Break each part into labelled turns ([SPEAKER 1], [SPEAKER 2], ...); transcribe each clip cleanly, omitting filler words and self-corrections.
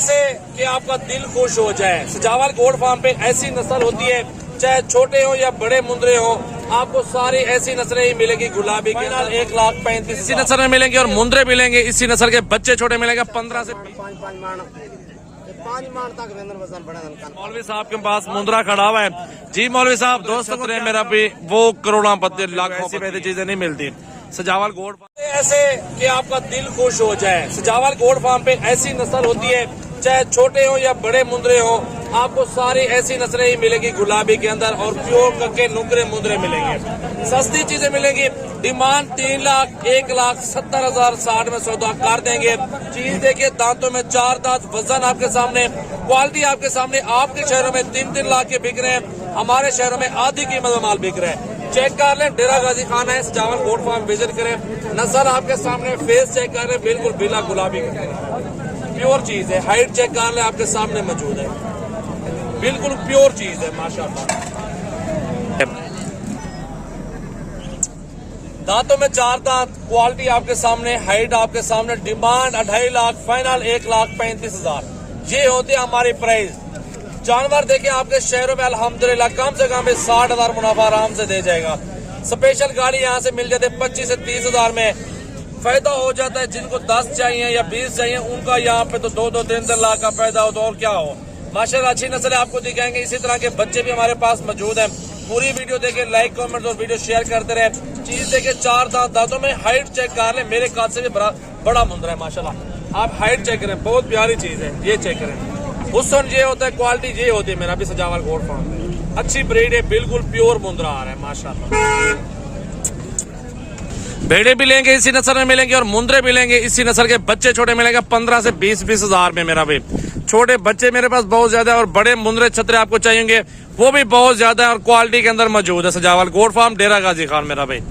[SPEAKER 1] ऐसे कि आपका दिल खुश हो जाए। सजावल गोट फार्म पे ऐसी नस्ल होती है, चाहे छोटे हो या बड़े मुंद्रे हो, आपको सारी ऐसी नस्लें ही मिलेगी। गुलाबी के 1,35,000 इसी नस्ल में मिलेंगे और मुंद्रे मिलेंगे इसी नस्ल के। बच्चे छोटे मिलेंगे 15 से
[SPEAKER 2] 5 मान तक वजन बड़ा।
[SPEAKER 1] मौलवी साहब के पास मुंद्रा खड़ा हुआ है जी। मौलवी साहब दोस्तों को मेरा भी वो करोड़ों पत्ते लाखों ऐसी चीजें नहीं मिलती। सजावल गोट ऐसे कि आपका दिल खुश हो जाए। सजावल गोट फार्म पे ऐसी नस्ल होती है, चाहे छोटे हो या बड़े मुंद्रे हो, आपको सारी ऐसी नस्लें ही मिलेगी गुलाबी के अंदर। और प्योर करके नुकरे मुंद्रे मिलेंगे, सस्ती चीजें मिलेंगी। डिमांड 3,01,70,000 60 में सौदा कर देंगे। चीज देखिए, दांतों में 4 दांत, वजन आपके सामने, क्वालिटी आपके सामने। आपके शहरों में 3-3 लाख के बिक रहे हैं, हमारे शहरों में आधी कीमत में माल बिक रहा है। चेक कर लें, डेरा गाजी खाना है, सजावल गोट फार्म विजिट करें। नस्ल आपके सामने, फेस चेक कर लें, बिल्कुल बिला गुलाबी प्योर चीज है। हाइट चेक कर लें, आपके सामने मौजूद है, बिल्कुल प्योर चीज है माशाल्लाह। दांतों में 4 दांत, क्वालिटी आपके सामने, हाइट आपके सामने। Demand 2.5 lakh, final 1,35,000। ये होते हमारी प्राइस। जानवर देखे आपके शहरों में अल्हम्दुलिल्लाह कम से कम 60,000 मुनाफा आराम से दे जाएगा। स्पेशल गाड़ी यहाँ से मिल जाती है 25 से 30,000 में। फायदा हो जाता है जिनको 10 चाहिए या 20 चाहिए, उनका यहाँ पे तो 2-3 लाख का फायदा हो तो और क्या हो। माशाल्लाह अच्छी नस्ल आपको दिखाएंगे। इसी तरह के बच्चे भी हमारे पास मौजूद हैं। पूरी वीडियो देखे, लाइक कमेंट और वीडियो शेयर करते रहे। चीज देखे, 4 दांतों में। हाइट चेक कर ले, मेरे काद से भी बड़ा मुंद्रा है माशाल्लाह। आप हाइट चेक करें, बहुत प्यारी चीज है, ये चेक करें। हुस्न ये होता है, क्वालिटी ये होती है। मेरा भी सजावल गोट फार्म में अच्छी ब्रीड है, बिल्कुल प्योर मुंद्रा आ रहा है माशाल्लाह। भेड़े भी लेंगे इसी नस्ल में मिलेंगे और मुंद्रे भी लेंगे इसी नस्ल के। बच्चे छोटे मिलेंगे 15 से 20 हजार में। मेरा भी छोटे बच्चे मेरे पास बहुत ज्यादा है और बड़े मुंद्रे छतरे आपको चाहिए वो भी बहुत ज्यादा है और क्वालिटी के अंदर मौजूद है। सजावल गोट फार्म, डेरा गाजी खान। मेरा भाई,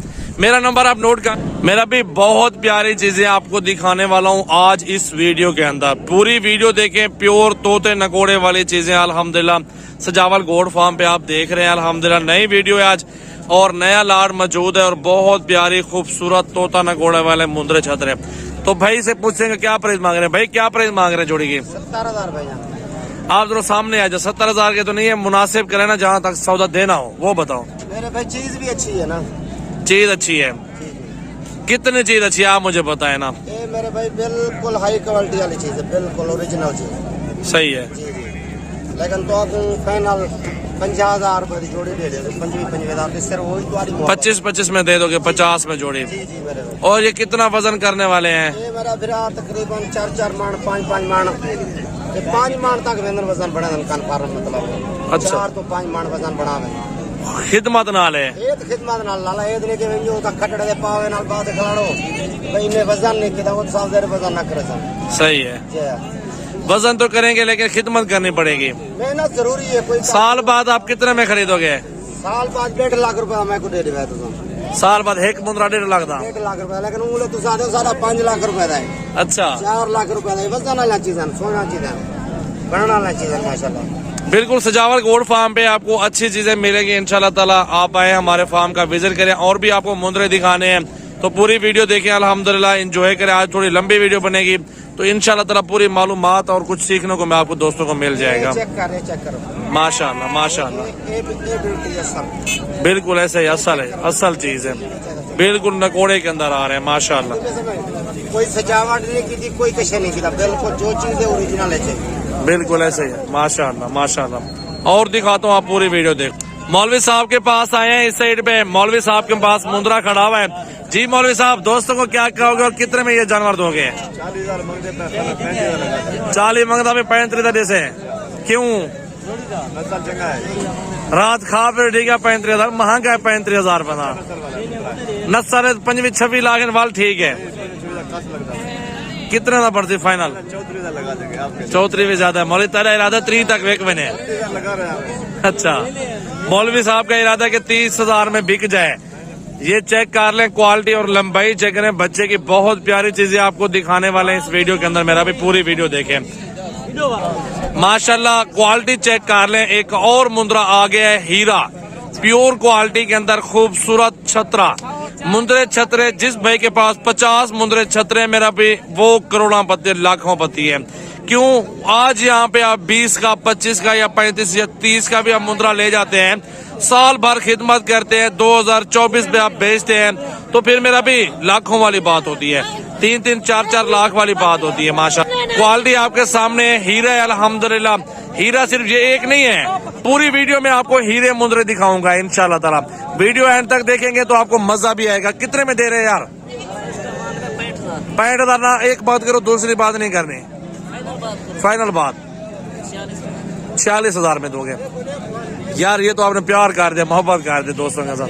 [SPEAKER 1] मेरा नंबर आप नोट कर। मेरा भी बहुत प्यारी चीजें आपको दिखाने वाला हूँ आज इस वीडियो के अंदर। पूरी वीडियो देखें, प्योर तोते नकोड़े वाली चीजें अल्हम्दुलिल्लाह सजावल गोट फार्म पे आप देख रहे हैं। अल्हम्दुलिल्लाह नई वीडियो है आज और नया लाड मौजूद है और बहुत प्यारी खूबसूरत तोता नकोड़े वाले मुंद्रे छतरे। तो भाई से पूछेंगे क्या प्राइस मांग रहे हैं। भाई क्या प्राइस मांग रहे हैं जोड़ी की?
[SPEAKER 2] 70,000 भैया।
[SPEAKER 1] आप जरा सामने आ जाओ। 70,000 के तो नहीं है, मुनासिब करें ना, जहाँ तक सौदा देना हो वो बताओ।
[SPEAKER 2] मेरे भाई चीज भी अच्छी है ना।
[SPEAKER 1] चीज अच्छी है, कितनी चीज अच्छी है आप मुझे बताए ना।
[SPEAKER 2] ये मेरे भाई बिल्कुल हाई क्वालिटी वाली चीज है, बिल्कुल ओरिजिनल चीज।
[SPEAKER 1] सही है
[SPEAKER 2] जी जी। लेकिन तो आप फाइनल 50,000 रुपए जोड़ी दे दे। 25,000 वही तुम्हारी
[SPEAKER 1] 25 में दे दोगे, 50 में जोड़ी।
[SPEAKER 2] जी जी मेरे भाई।
[SPEAKER 1] और ये कितना वजन करने वाले हैं?
[SPEAKER 2] ये मेरा फिर तकरीबन 4 मान, 5 मान, 5 मान तक वजन बड़ा कन्फर्म मतलब।
[SPEAKER 1] अच्छा।
[SPEAKER 2] 4 तो 5 मान वजन बड़ा है।
[SPEAKER 1] खिदमत नाल है
[SPEAKER 2] ये तो खिदमत नाल लाला ये लेके वेंजो ता खटड़े दे पावे नाल बात खलाड़ो भाई ने वजन नहीं किया वो साल देर वजन ना करे सन।
[SPEAKER 1] सही है,
[SPEAKER 2] जी
[SPEAKER 1] वजन तो करेंगे लेकिन खिदमत करनी पड़ेगी।
[SPEAKER 2] मेहनत जरूरी है। कोई
[SPEAKER 1] साल बाद आप कितने में खरीदोगे?
[SPEAKER 2] साल बाद 1.5 लाख रुपया मैं को दे देवे तो
[SPEAKER 1] साल बाद एक मुंद्रा 1.5 लाख दा।
[SPEAKER 2] 1.5 लाख रुपया। लेकिन उले तो सारा 5 लाख रुपया दा है।
[SPEAKER 1] अच्छा,
[SPEAKER 2] 4 लाख रुपया दा वजन वाला चीज है, सोना चीज है, बनना वाला चीज है माशाल्लाह।
[SPEAKER 1] बिल्कुल सजावल गोट फार्म पे आपको अच्छी चीजें मिलेगी इंशाल्लाह ताला। आप आए हमारे फार्म का विजिट करें। और भी आपको मुंद्रे दिखाने हैं तो पूरी वीडियो देखें, अल्हम्दुलिल्लाह एंजॉय करें। आज थोड़ी लंबी वीडियो बनेगी तो इंशाल्लाह ताला पूरी मालूमात और कुछ सीखने को मैं आपको दोस्तों को मिल जाएगा।
[SPEAKER 2] चेक करो
[SPEAKER 1] माशाल्लाह माशाल्लाह, बिल्कुल ऐसे ही असल है, असल चीज है, बिल्कुल नकोड़े के अंदर आ रहे हैं माशाल्लाह।
[SPEAKER 2] कोई सजावट नहीं की थी, कोई कशे नहीं किया, बिल्कुल जो चीज है ओरिजिनल है।
[SPEAKER 1] बिल्कुल ऐसे ही है माशाल्लाह माशाल्लाह। और दिखाता हूँ, आप पूरी वीडियो देख। मौलवी साहब के पास आए हैं इस साइड पे। मौलवी साहब के पास मुंद्रा खड़ा हुआ है जी। मौलवी साहब दोस्तों को क्या कहोगे और कितने में ये जानवर दोगे? 40 मंगता में 35 जैसे। क्यों? रात खा फिर ठीक है 35,000 महंगा है। 35,000 बना नस्ल 25-26 लाख वाल ठीक है। कितने का पड़ती फाइनल? 34 भी ज्यादा है। मौलवी तेरा इरादा 3 तक बिक बने। अच्छा, मौलवी साहब का इरादा कि 30,000 में बिक जाए। ये चेक कर लें, क्वालिटी और लंबाई चेक करें। बच्चे की बहुत प्यारी चीजें आपको दिखाने वाले हैं इस वीडियो के अंदर। मेरा भी पूरी वीडियो देखें माशाल्लाह। क्वालिटी चेक कर लें। एक और मुंद्रा आ गया है, हीरा, प्योर क्वालिटी के अंदर खूबसूरत छतरा मुंद्रे छतरे। जिस भाई के पास 50 मुंद्रे छतरे, मेरा भी वो करोड़ों पत्ती लाखों पत्ती है। क्यों आज यहाँ पे आप 20 का 25 का या 35 या 30 का भी आप मुद्रा ले जाते हैं, साल भर खिदमत करते हैं, 2024 में आप बेचते हैं, तो फिर मेरा भी लाखों वाली बात होती है, 3-3 4-4 लाख वाली बात होती है। माशाल्लाह क्वालिटी आपके सामने हीरा है अल्हम्दुलिल्लाह। हीरा सिर्फ ये एक नहीं है, पूरी वीडियो में आपको हीरे मुद्रे दिखाऊंगा इंशाल्लाह ताला। वीडियो एंड तक देखेंगे तो आपको मजा भी आएगा। कितने में दे रहे हैं यार? 65,000 ना, एक बात करो दूसरी बात नहीं करनी, फाइनल बात 46,000 में दोगे यार? ये तो आपने प्यार कर दिया, मोहब्बत कर दी दोस्तों के साथ।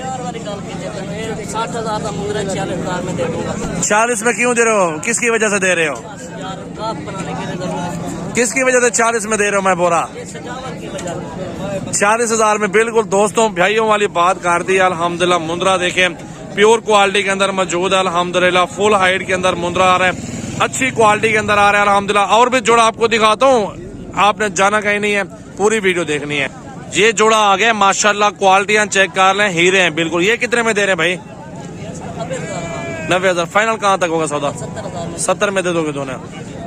[SPEAKER 3] 60,000 का मुद्रा 46,000 में दे दूंगा।
[SPEAKER 1] 40 में क्यों दे रहे हो? किसकी वजह से दे रहे हो?
[SPEAKER 3] यार काप बनाने के लिए जरूरत
[SPEAKER 1] किसकी वजह से 40 में दे रहे हो? मैं बोला
[SPEAKER 3] है, सजावट की वजह से।
[SPEAKER 1] 40,000 में बिल्कुल दोस्तों भाइयों वाली बात कर दी अल्हम्दुलिल्लाह। मुद्रा देखें प्योर क्वालिटी के अंदर मौजूद है अल्हम्दुलिल्लाह। फुल हाइट के अंदर मुद्रा आ रहा है, अच्छी क्वालिटी के अंदर आ रहा है अल्हम्दुलिल्लाह। और भी जोड़ा आपको दिखाता हूँ, आपने जाना कहीं नहीं है, पूरी वीडियो देखनी है। ये जोड़ा आ गया माशाल्लाह, क्वालिटियां चेक कर लें, हीरे हैं बिल्कुल। ये कितने में दे रहे हैं भाई? 90,000। फाइनल कहाँ तक होगा सौदा? 70 में दे दोगे दोनों?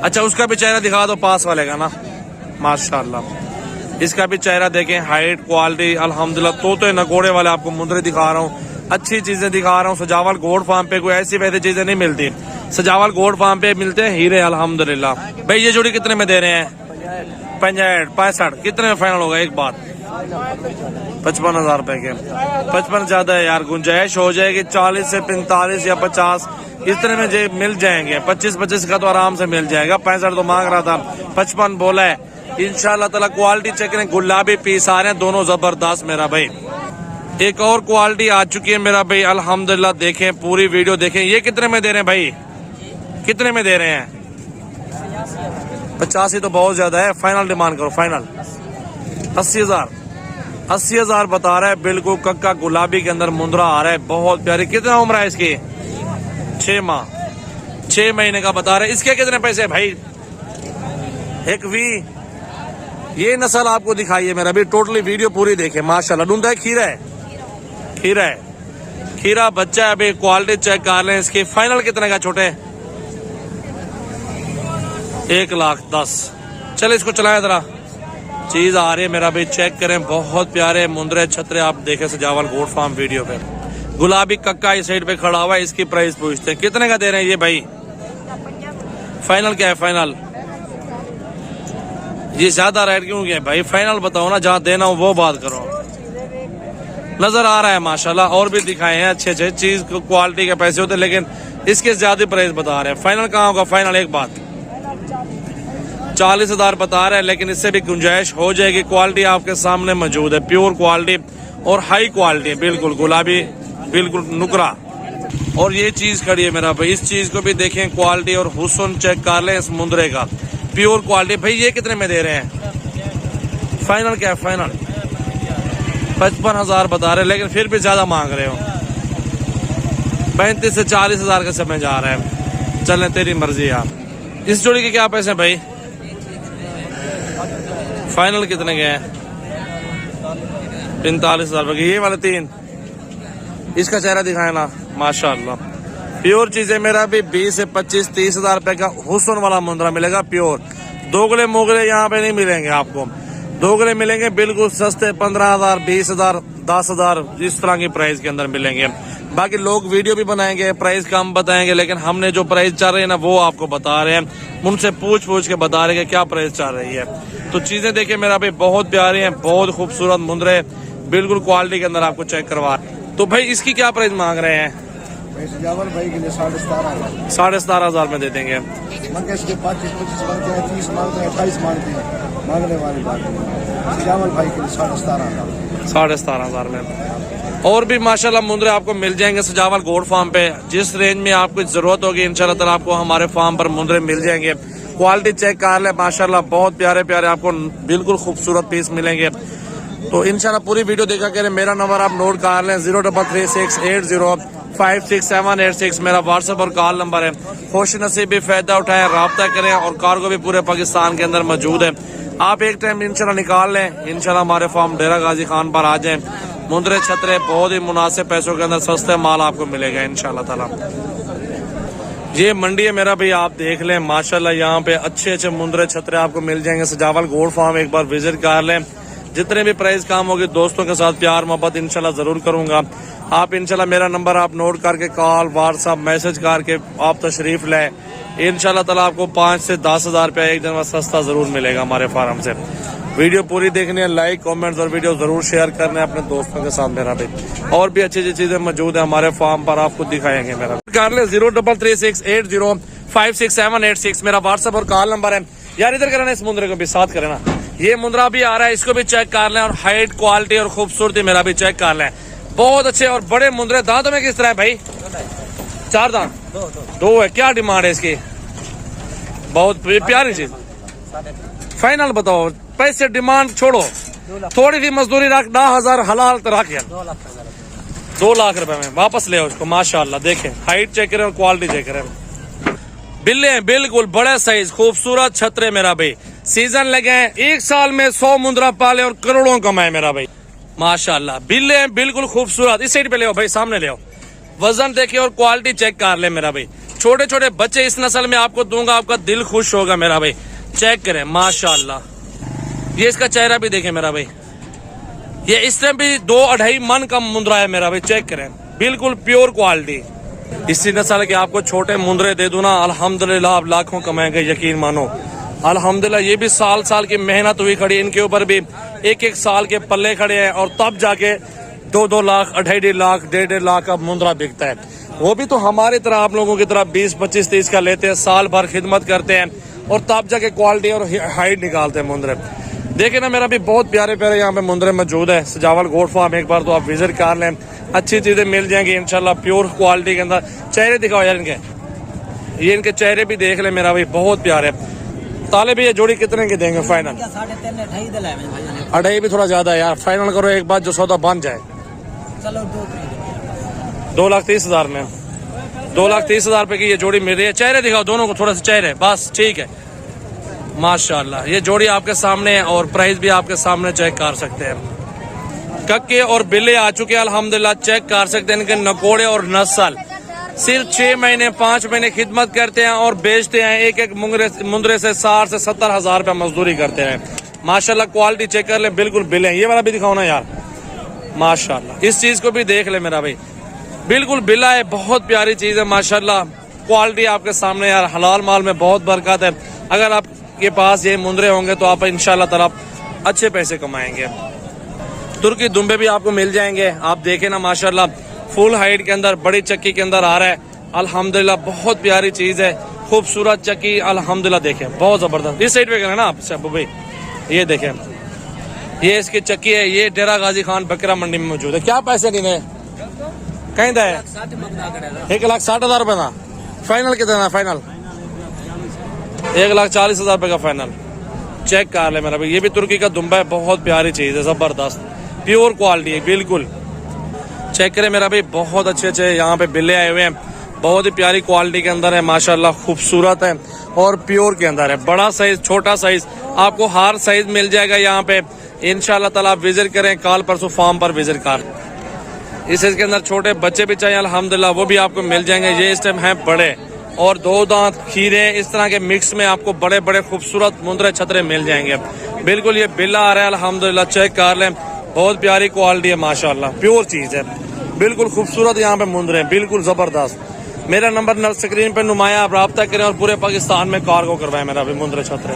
[SPEAKER 1] अच्छा उसका भी चेहरा दिखा दो, पास वाले का ना, माशाल्लाह। इसका भी चेहरा देखें, हाइट क्वालिटी अल्हम्दुलिल्लाह। तोते नकोड़े वाले आपको मुद्रे दिखा रहा हूँ, अच्छी चीजें दिखा रहा हूँ। सजावल गोल्ड फार्म पे कोई ऐसी वैसी चीजें नहीं मिलती, सजावल गोल्ड फार्म पे मिलते हैं हीरे अल्हम्दुलिल्लाह। भाई ये जोड़ी कितने में दे रहे हैं? 65 कितने में फाइनल होगा? एक बात 55,000 रुपए के। 55 ज्यादा है यार, गुंजाइश हो जाएगी 40 से 45 या 50 इतने में जे मिल जाएंगे। 25 का तो आराम से मिल जाएगा। 65 तो मांग रहा था, 55 बोला है। इंशाल्लाह ताला क्वालिटी चेक करें, गुलाबी पीस आ रहे हैं दोनों जबरदस्त मेरा भाई। एक और क्वालिटी आ चुकी है मेरा भाई अल्हम्दुलिल्लाह। देखें पूरी वीडियो देखें। ये कितने में दे रहे हैं भाई? कितने में दे रहे हैं? 85 तो बहुत ज्यादा है, फाइनल डिमांड करो, फाइनल 80,000। 80,000 बता रहा है, बिल्कुल कक्का गुलाबी के अंदर मुंद्रा आ रहा है, बहुत प्यारी। कितना उम्र है इसकी? 6 माह 6 महीने का बता रहे। इसके कितने पैसे भाई? एक वी ये नस्ल आपको दिखाई है मेरा भी, टोटली वीडियो पूरी देखे माशाल्लाह। ढूंढता है खीरा है, खीरा है, खीरा बच्चा है। अभी क्वालिटी चेक कर लें इसकी। फाइनल कितने का छोटे? 1,10,000। चले इसको चलाया जरा, चीज आ रही है मेरा भाई, चेक करें। बहुत प्यारे मुंद्रे छतरे आप देखें सजावल गोल्ड फार्म वीडियो पे। गुलाबी कक्का इस साइड पे खड़ा हुआ है। इसकी प्राइस पूछते हैं कितने का दे रहे हैं ये भाई? फाइनल क्या है? फाइनल ये ज्यादा रेट क्यों गया भाई? फाइनल बताओ ना, जहाँ देना हो वो बात करो। नजर आ रहा है माशाल्लाह, और भी दिखाए हैं अच्छे अच्छे चीज क्वालिटी के पैसे होते, लेकिन इसके ज्यादा प्राइस बता रहे हैं। फाइनल कहाँ होगा? फाइनल एक बात 40,000 बता रहे हैं, लेकिन इससे भी गुंजाइश हो जाएगी। क्वालिटी आपके सामने मौजूद है, प्योर क्वालिटी और हाई क्वालिटी, बिल्कुल गुलाबी, बिल्कुल नुकरा। और ये चीज खड़ी है मेरा भाई, इस चीज को भी देखें, क्वालिटी और हुस्न चेक कर लें इस मुंद्रे का, प्योर क्वालिटी। भाई ये कितने में दे रहे हैं? फाइनल क्या है? फाइनल 55,000 बता रहे हैं, लेकिन फिर भी ज्यादा मांग रहे हो। 35 से 40,000 के समय जा रहे हैं। चलें तेरी मर्जी यार। इस जोड़ी के क्या पैसे हैं भाई? फाइनल कितने के हैं? 45,000 रुपए। ये वाले 3, इसका चेहरा दिखाए ना, माशाल्लाह प्योर चीजें मेरा भी। 20 से 25-30,000 रुपए का हुस्न वाला मुंद्रा मिलेगा प्योर। दोगले मोगले यहाँ पे नहीं मिलेंगे आपको, दोगले मिलेंगे बिल्कुल सस्ते 15,000, 20,000, 10,000 इस तरह की प्राइस के अंदर मिलेंगे। बाकी लोग वीडियो भी बनाएंगे, प्राइस कम बताएंगे, लेकिन हमने जो प्राइस चल रही है ना वो आपको बता रहे हैं। उनसे पूछ के बता रहे हैं क्या प्राइस चल रही है। तो चीजें देखिए मेरा भाई, बहुत प्यारी हैं, बहुत खूबसूरत मुंद्रे, बिल्कुल क्वालिटी के अंदर आपको चेक करवा। तो भाई इसकी क्या प्राइस मांग रहे हैं?
[SPEAKER 2] सजावल भाई के लिए 17,500।
[SPEAKER 1] 17,500 में दे देंगे।
[SPEAKER 2] 25 मांगते हैं, 30 मांगते हैं, 28 मांगते हैं, मांगने वाली बात नहीं। सजावल भाई के लिए 17,500।
[SPEAKER 1] 17,500 में और भी माशाल्लाह मुंद्रे आपको मिल जाएंगे सजावल गोल्ड फार्म पे। जिस रेंज में आपको जरूरत होगी इंशाल्लाह ताला आपको हमारे फार्म पर मुंद्रे मिल जाएंगे। क्वालिटी चेक कर ले माशाल्लाह, बहुत प्यारे प्यारे आपको बिल्कुल खूबसूरत पीस मिलेंगे। तो इंशाल्लाह पूरी वीडियो देखा करें। मेरा नंबर आप नोट कर लें 033680568786 मेरा व्हाट्सएप और कॉल नंबर है। खुश नसीब भी फायदा उठाएं, राब्ता करें और कार्गो भी पूरे पाकिस्तान के अंदर मौजूद है। आप एक टाइम इंशाल्लाह निकाल लें, इंशाल्लाह हमारे फार्म डेरा गाजी खान पर आ जाएं। मुंद्रे छतरे बहुत ही मुनासिब पैसों के अंदर सस्ते माल आपको मिलेगा इंशाल्लाह ताला। ये मंडी है मेरा भाई, आप देख लें माशाल्लाह यहाँ पे अच्छे अच्छे मुंद्रे छतरे आपको मिल जाएंगे। सजावल गोल्ड फार्म एक बार विजिट कर लें। जितने भी प्राइस काम होगी दोस्तों के साथ प्यार मोहब्बत इंशाल्लाह जरूर करूंगा। आप इंशाल्लाह मेरा नंबर आप नोट करके कॉल व्हाट्सएप मैसेज करके आप तशरीफ लें। इंशाल्लाह ताला आपको 5 से 10 हजार रुपया एक दिन में सस्ता जरूर मिलेगा हमारे फार्म से। वीडियो पूरी देखनी है, लाइक कमेंट्स और वीडियो जरूर शेयर करने अपने दोस्तों के साथ मेरा भी। और भी अच्छी अच्छी चीजें मौजूद है हमारे फार्म पर, आपको दिखाएंगे मेरा। कर ले 0336805678 मेरा व्हाट्सएप और कॉल नंबर है यार। इधर करना इस मुंद्रे को भी साथ करे ना, ये मुंद्रा भी आ रहा है, इसको भी चेक कर लें और हाइट क्वालिटी और खूबसूरती मेरा भी चेक कर लें। बहुत अच्छे और बड़े मुंद्रे। दांतों में किस तरह है भाई? 4 दांत, 2 है। क्या डिमांड है इसकी? बहुत प्यारी चीज। फाइनल बताओ, पैसे डिमांड छोड़ो, थोड़ी सी मजदूरी रख, 10,000 हलाल तो रख यार। 2 लाख रुपए में वापस ले उसको। माशाल्लाह देखें, हाइट चेक करें और क्वालिटी चेक करें। बिल्ले हैं बिल्कुल बड़े साइज, खूबसूरत छतरे मेरा भाई। सीजन लगे हैं, 1 साल में 100 मुंद्रा पाले और करोड़ों कमाए मेरा भाई। माशाल्लाह बिल्ले हैं बिल्कुल खूबसूरत। इस साइड पे ले आओ भाई, सामने ले आओ। वजन देखिए और क्वालिटी चेक कर ले मेरा भाई। छोटे छोटे बच्चे इस नस्ल में आपको दूंगा, आपका दिल खुश होगा मेरा भाई। चेक करें माशाल्लाह। ये इसका चेहरा भी देखें मेरा भाई। ये इस टाइम भी 2-2.5 मन का मुंद्रा है मेरा भाई। चेक करें, बिल्कुल प्योर क्वालिटी। इसी नस्ल के आपको छोटे मुंद्रे दे दूं ना, अल्हम्दुलिल्लाह आप लाखों कमाएंगे, यकीन मानो। अल्हम्दुलिल्लाह ये भी साल साल की मेहनत हुई खड़ी, इनके ऊपर भी 1-1 साल के पल्ले खड़े हैं और तब जाके 2-2 लाख 2.5 लाख 1.5 लाख का मुंद्रा बिकता है। वो भी तो हमारी तरह आप लोगों की तरह 20, 25, 30 का लेते हैं, साल भर खिदमत करते हैं और तब जाके क्वालिटी और हाइट निकालते हैं मुंद्रे। देखिए ना मेरा भी बहुत प्यारे प्यारे यहाँ पे मुंद्रे मौजूद है। सजावल गोल्ड फार्म एक बार तो आप विजिट कर लें, अच्छी चीजें मिल जाएंगी इंशाल्लाह प्योर क्वालिटी के अंदर। चेहरे दिखाओ यार इनके, ये इनके चेहरे भी देख ले मेरा भाई, बहुत प्यारे। ताले भी ये जोड़ी कितने की देंगे फाइनल? 2.5 भी थोड़ा ज्यादा है यार, फाइनल करो एक बार जो सौदा बन जाए।
[SPEAKER 3] चलो
[SPEAKER 1] 2,30,000 में, 2,30,000 रुपए की ये जोड़ी मिल रही है। चेहरे दिखाओ दोनों को, थोड़ा सा चेहरे, बस ठीक है। माशाल्लाह ये जोड़ी आपके सामने है और प्राइस भी आपके सामने चेक कर सकते हैं। कक्के और बिल्ले आ चुके हैं अल्हम्दुलिल्लाह, चेक कर सकते हैं इनके नकोड़े और नस्ल। सिर्फ 6 महीने 5 महीने खिदमत करते हैं और बेचते हैं। एक मुंद्रे से 60 से 70 हजार रुपया मजदूरी करते हैं। माशाल्लाह क्वालिटी चेक कर ले, बिल्कुल बिल है। ये वाला भी दिखाओ ना यार, माशाल्लाह इस चीज को भी देख ले मेरा भाई, बिल्कुल बिला है, बहुत प्यारी चीज है माशाल्लाह। क्वालिटी आपके सामने यार, हलाल माल में बहुत बरकत है। अगर आपके पास ये मुंद्रे होंगे तो आप इंशाल्लाह ताला अच्छे पैसे कमाएंगे। तुर्की दुम्बे भी आपको मिल जाएंगे। आप देखें ना माशाल्लाह, फुल हाइट के अंदर बड़ी चक्की के अंदर आ रहा है अल्हम्दुलिल्लाह, बहुत प्यारी चीज है, खूबसूरत चक्की अल्हम्दुलिल्लाह। देखें बहुत जबरदस्त। इस साइड पे करें ना आप सब भाई, ये देखें ये इसकी चक्की है। ये डेरा गाजी खान बकरा मंडी में मौजूद है। क्या पैसे गिने कहीं है? 1,60,000 रुपए ना फाइनल कितना है? फाइनल 1,40,000 रुपए का फाइनल। चेक कर ले मेरा भाई, ये भी तुर्की का दुम्बा है, बहुत प्यारी चीज है, जबरदस्त प्योर क्वालिटी है बिल्कुल। चेक करें मेरा भाई, बहुत अच्छे अच्छे यहाँ पे बिल्ले आए हुए हैं, बहुत ही प्यारी क्वालिटी के अंदर है माशाल्लाह, खूबसूरत है और प्योर के अंदर है। बड़ा साइज छोटा साइज आपको हर साइज मिल जाएगा यहाँ पे इंशाल्लाह ताला। आप विजिट करें, कल परसों फार्म पर विजिट कर। इसके अंदर छोटे बच्चे भी चाहिए अल्हम्दुलिल्लाह, वो भी आपको मिल जाएंगे। ये इस टाइम है बड़े और 2 दांत खीरे इस तरह के मिक्स में आपको बड़े बड़े खूबसूरत मुंद्रे छतरे मिल जाएंगे। बिल्कुल ये बिल्ला आ रहा है अल्हम्दुलिल्लाह, चेक कर लें, बहुत प्यारी क्वालिटी है माशाल्लाह, प्योर चीज है, बिल्कुल खूबसूरत यहाँ पे मुंद्रे हैं, बिल्कुल जबरदस्त। मेरा नंबर स्क्रीन पे नुमाया, आप रब्ता करें और पूरे पाकिस्तान में कार्गो करवाएं मेरा भी मुंद्रे छतरे।